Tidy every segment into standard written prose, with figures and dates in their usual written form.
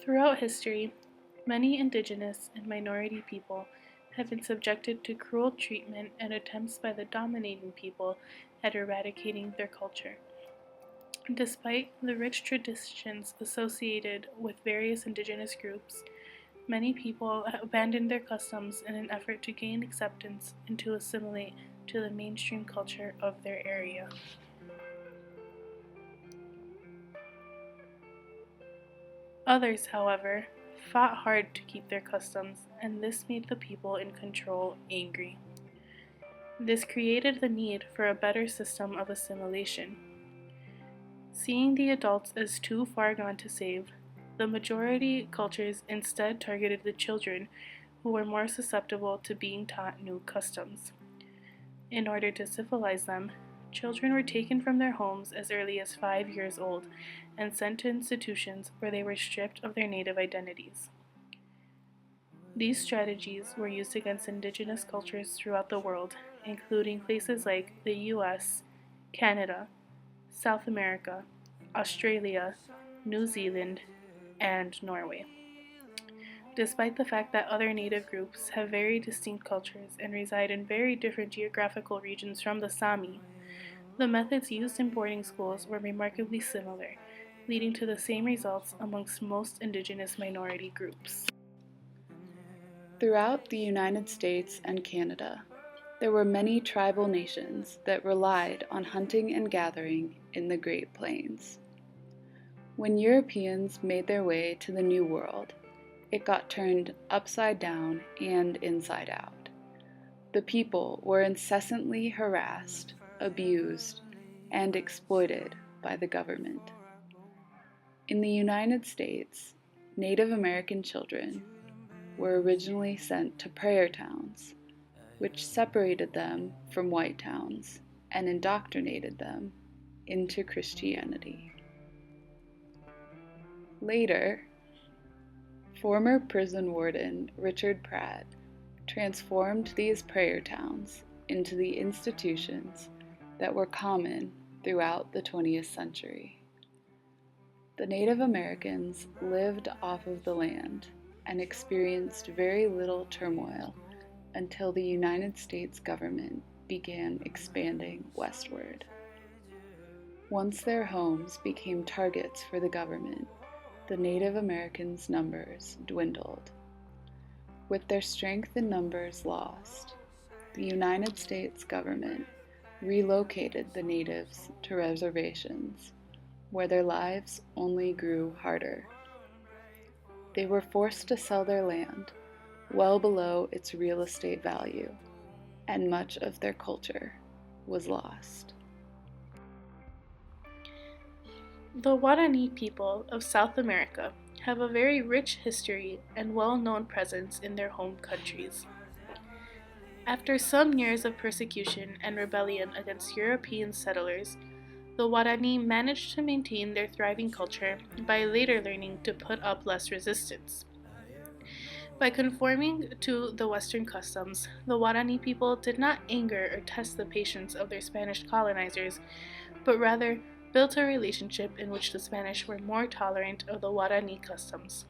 Throughout history, many indigenous and minority people have been subjected to cruel treatment and attempts by the dominating people at eradicating their culture. Despite the rich traditions associated with various indigenous groups, many people abandoned their customs in an effort to gain acceptance and to assimilate to the mainstream culture of their area. Others, however, fought hard to keep their customs, and this made the people in control angry. This created the need for a better system of assimilation. Seeing the adults as too far gone to save, the majority cultures instead targeted the children who were more susceptible to being taught new customs. In order to civilize them, children were taken from their homes as early as 5 years old and sent to institutions where they were stripped of their native identities. These strategies were used against indigenous cultures throughout the world, including places like the US, Canada, South America, Australia, New Zealand, and Norway. Despite the fact that other native groups have very distinct cultures and reside in very different geographical regions from the Sami, the methods used in boarding schools were remarkably similar, leading to the same results amongst most indigenous minority groups. Throughout the United States and Canada, there were many tribal nations that relied on hunting and gathering in the Great Plains. When Europeans made their way to the New World, it got turned upside down and inside out. The people were incessantly harassed, abused, and exploited by the government. In the United States, Native American children were originally sent to prayer towns, which separated them from white towns and indoctrinated them into Christianity. Later, former prison warden Richard Pratt transformed these prayer towns into the institutions that were common throughout the 20th century. The Native Americans lived off of the land and experienced very little turmoil until the United States government began expanding westward. Once their homes became targets for the government, the Native Americans' numbers dwindled. With their strength in numbers lost, the United States government relocated the natives to reservations, where their lives only grew harder. They were forced to sell their land, well below its real estate value, and much of their culture was lost. The Guarani people of South America have a very rich history and well-known presence in their home countries. After some years of persecution and rebellion against European settlers, the Guarani managed to maintain their thriving culture by later learning to put up less resistance. By conforming to the Western customs, the Guarani people did not anger or test the patience of their Spanish colonizers, but rather built a relationship in which the Spanish were more tolerant of the Guarani customs.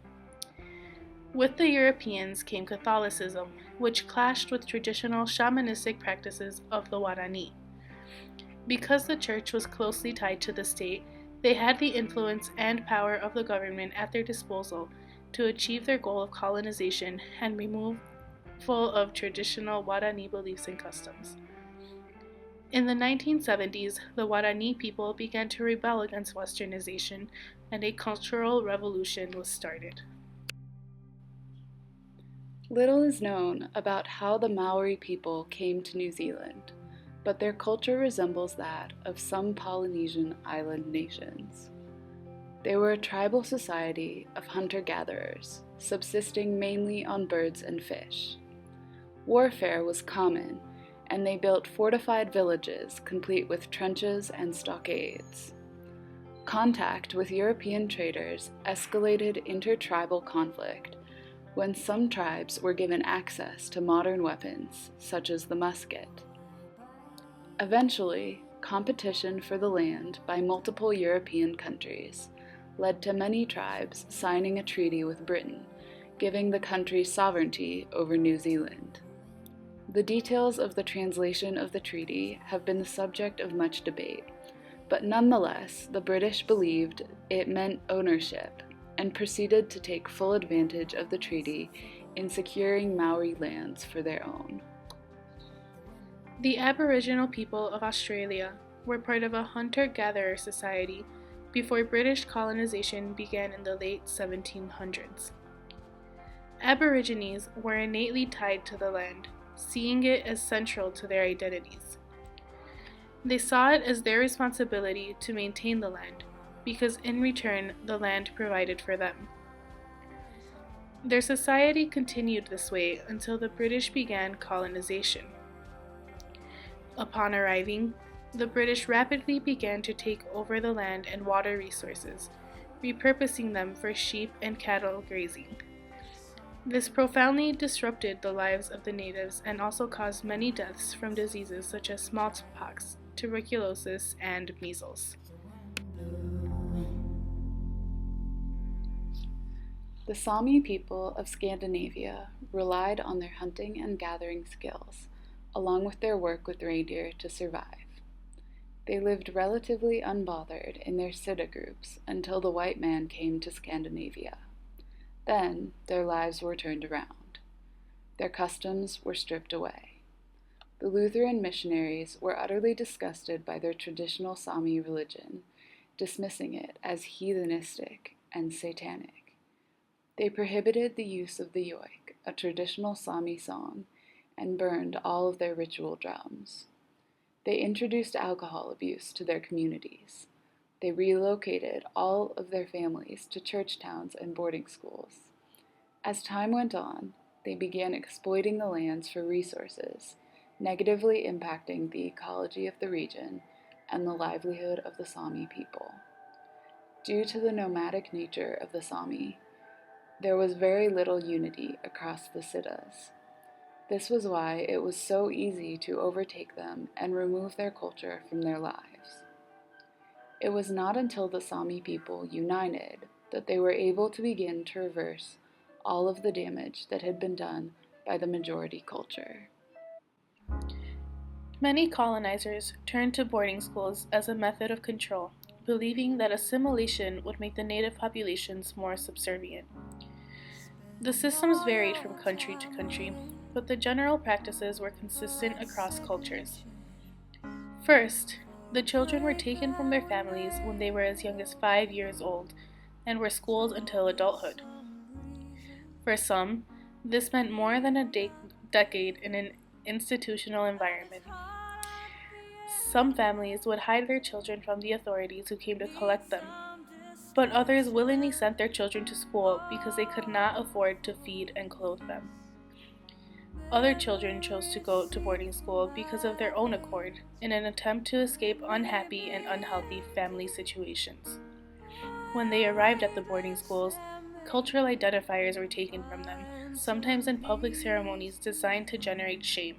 With the Europeans came Catholicism, which clashed with traditional shamanistic practices of the Guarani. Because the church was closely tied to the state, they had the influence and power of the government at their disposal to achieve their goal of colonization and removal of traditional Guarani beliefs and customs. In the 1970s, the Guarani people began to rebel against Westernization, and a cultural revolution was started. Little is known about how the Maori people came to New Zealand, but their culture resembles that of some Polynesian island nations. They were a tribal society of hunter-gatherers, subsisting mainly on birds and fish. Warfare was common, and they built fortified villages complete with trenches and stockades. Contact with European traders escalated intertribal conflict when some tribes were given access to modern weapons, such as the musket. Eventually, competition for the land by multiple European countries led to many tribes signing a treaty with Britain, giving the country sovereignty over New Zealand. The details of the translation of the treaty have been the subject of much debate, but nonetheless, the British believed it meant ownership and proceeded to take full advantage of the treaty in securing Maori lands for their own. The Aboriginal people of Australia were part of a hunter-gatherer society before British colonization began in the late 1700s. Aborigines were innately tied to the land, seeing it as central to their identities. They saw it as their responsibility to maintain the land, because in return the land provided for them. Their society continued this way until the British began colonization. Upon arriving, the British rapidly began to take over the land and water resources, repurposing them for sheep and cattle grazing. This profoundly disrupted the lives of the natives and also caused many deaths from diseases such as smallpox, tuberculosis, and measles. The Sami people of Scandinavia relied on their hunting and gathering skills, along with their work with reindeer to survive. They lived relatively unbothered in their sitta groups until the white man came to Scandinavia. Then their lives were turned around. Their customs were stripped away. The Lutheran missionaries were utterly disgusted by their traditional Sami religion, dismissing it as heathenistic and satanic. They prohibited the use of the yoik, a traditional Sami song, and burned all of their ritual drums. They introduced alcohol abuse to their communities. They relocated all of their families to church towns and boarding schools. As time went on, they began exploiting the lands for resources, negatively impacting the ecology of the region and the livelihood of the Sami people. Due to the nomadic nature of the Sami, there was very little unity across the sittas. This was why it was so easy to overtake them and remove their culture from their lives. It was not until the Sami people united that they were able to begin to reverse all of the damage that had been done by the majority culture. Many colonizers turned to boarding schools as a method of control, believing that assimilation would make the native populations more subservient. The systems varied from country to country, but the general practices were consistent across cultures. First, the children were taken from their families when they were as young as 5 years old and were schooled until adulthood. For some, this meant more than a decade in an institutional environment. Some families would hide their children from the authorities who came to collect them, but others willingly sent their children to school because they could not afford to feed and clothe them. Other children chose to go to boarding school because of their own accord, in an attempt to escape unhappy and unhealthy family situations. When they arrived at the boarding schools, cultural identifiers were taken from them, sometimes in public ceremonies designed to generate shame.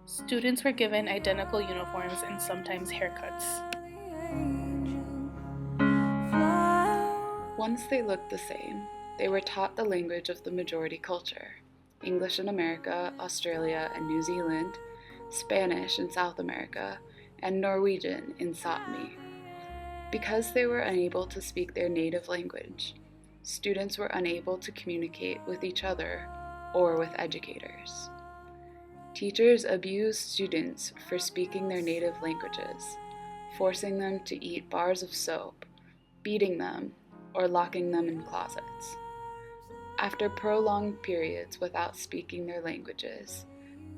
Students were given identical uniforms and sometimes haircuts. Once they looked the same, they were taught the language of the majority culture: English in America, Australia, and New Zealand, Spanish in South America, and Norwegian in Sami. Because they were unable to speak their native language, students were unable to communicate with each other or with educators. Teachers abused students for speaking their native languages, forcing them to eat bars of soap, beating them, or locking them in closets. After prolonged periods without speaking their languages,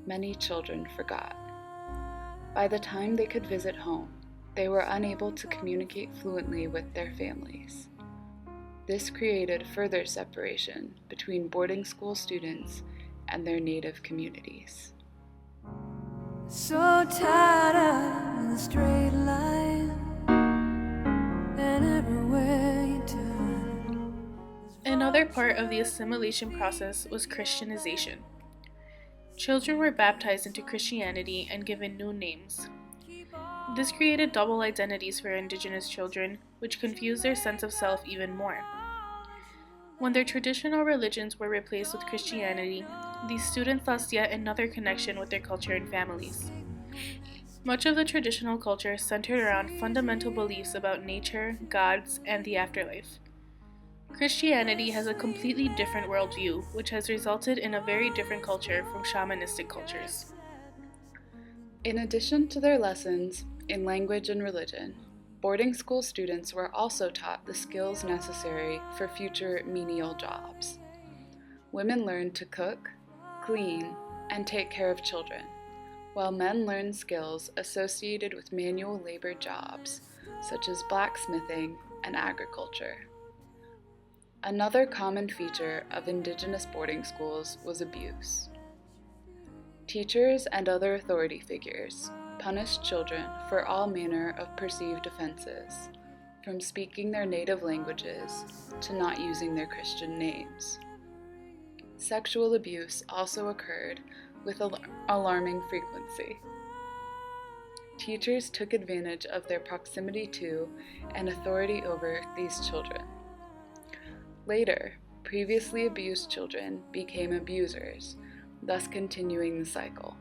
many children forgot. By the time they could visit home, they were unable to communicate fluently with their families. This created further separation between boarding school students and their native communities. So tired of the straight line, and everywhere you turn. Another part of the assimilation process was Christianization. Children were baptized into Christianity and given new names. This created double identities for Indigenous children, which confused their sense of self even more. When their traditional religions were replaced with Christianity, these students lost yet another connection with their culture and families. Much of the traditional culture centered around fundamental beliefs about nature, gods, and the afterlife. Christianity has a completely different worldview, which has resulted in a very different culture from shamanistic cultures. In addition to their lessons in language and religion, boarding school students were also taught the skills necessary for future menial jobs. Women learned to cook, clean, and take care of children, while men learned skills associated with manual labor jobs, such as blacksmithing and agriculture. Another common feature of Indigenous boarding schools was abuse. Teachers and other authority figures punished children for all manner of perceived offenses, from speaking their native languages to not using their Christian names. Sexual abuse also occurred with alarming frequency. Teachers took advantage of their proximity to and authority over these children. Later, previously abused children became abusers, thus continuing the cycle.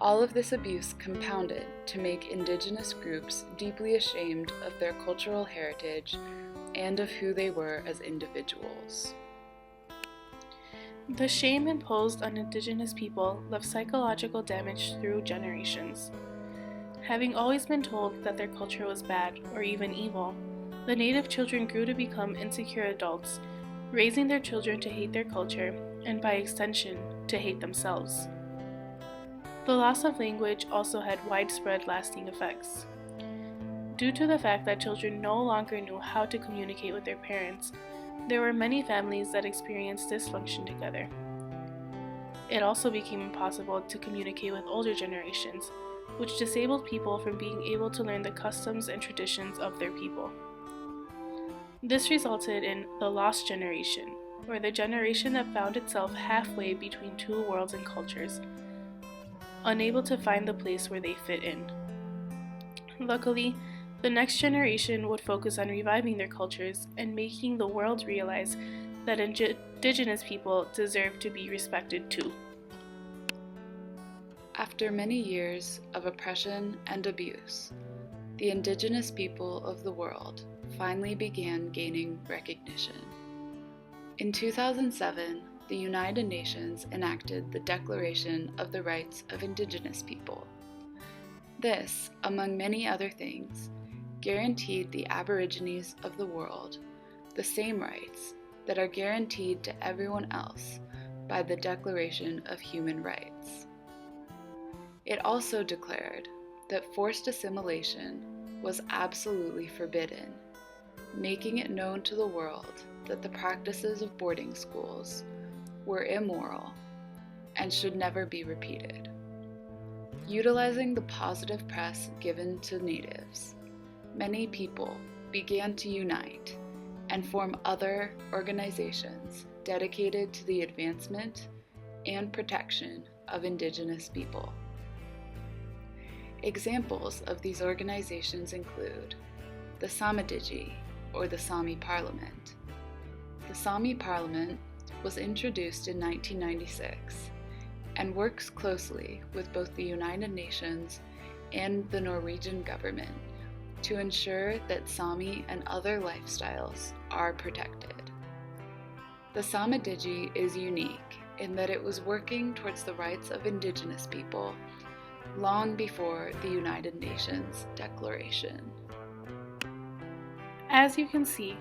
All of this abuse compounded to make Indigenous groups deeply ashamed of their cultural heritage and of who they were as individuals. The shame imposed on Indigenous people left psychological damage through generations. Having always been told that their culture was bad or even evil, the Native children grew to become insecure adults, raising their children to hate their culture and, by extension, to hate themselves. The loss of language also had widespread lasting effects. Due to the fact that children no longer knew how to communicate with their parents, there were many families that experienced dysfunction together. It also became impossible to communicate with older generations, which disabled people from being able to learn the customs and traditions of their people. This resulted in the lost generation, or the generation that found itself halfway between two worlds and cultures, unable to find the place where they fit in. Luckily, the next generation would focus on reviving their cultures and making the world realize that Indigenous people deserve to be respected too. After many years of oppression and abuse, the Indigenous people of the world finally began gaining recognition. In 2007, the United Nations enacted the Declaration of the Rights of Indigenous People. This, among many other things, guaranteed the Aborigines of the world the same rights that are guaranteed to everyone else by the Declaration of Human Rights. It also declared that forced assimilation was absolutely forbidden, making it known to the world that the practices of boarding schools were immoral and should never be repeated. Utilizing the positive press given to natives, many people began to unite and form other organizations dedicated to the advancement and protection of Indigenous people. Examples of these organizations include the Sami, or the Sami Parliament. The Sami Parliament was introduced in 1996 and works closely with both the United Nations and the Norwegian government to ensure that Sami and other lifestyles are protected. The Sami is unique in that it was working towards the rights of Indigenous people long before the United Nations Declaration. As you can see,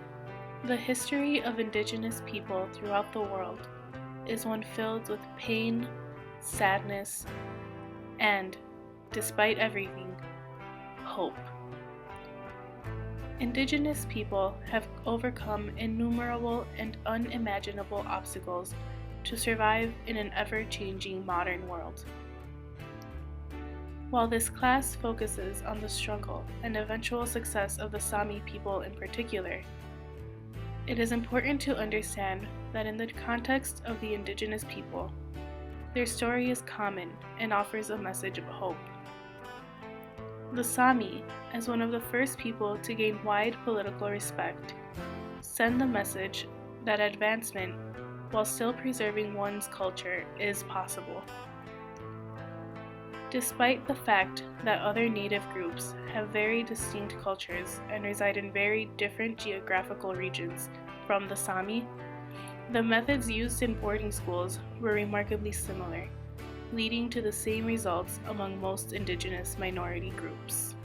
the history of Indigenous people throughout the world is one filled with pain, sadness, and, despite everything, hope. Indigenous people have overcome innumerable and unimaginable obstacles to survive in an ever-changing modern world. While this class focuses on the struggle and eventual success of the Sami people in particular, it is important to understand that in the context of the Indigenous people, their story is common and offers a message of hope. The Sami, as one of the first people to gain wide political respect, send the message that advancement, while still preserving one's culture, is possible. Despite the fact that other native groups have very distinct cultures and reside in very different geographical regions from the Sami, the methods used in boarding schools were remarkably similar, leading to the same results among most indigenous minority groups.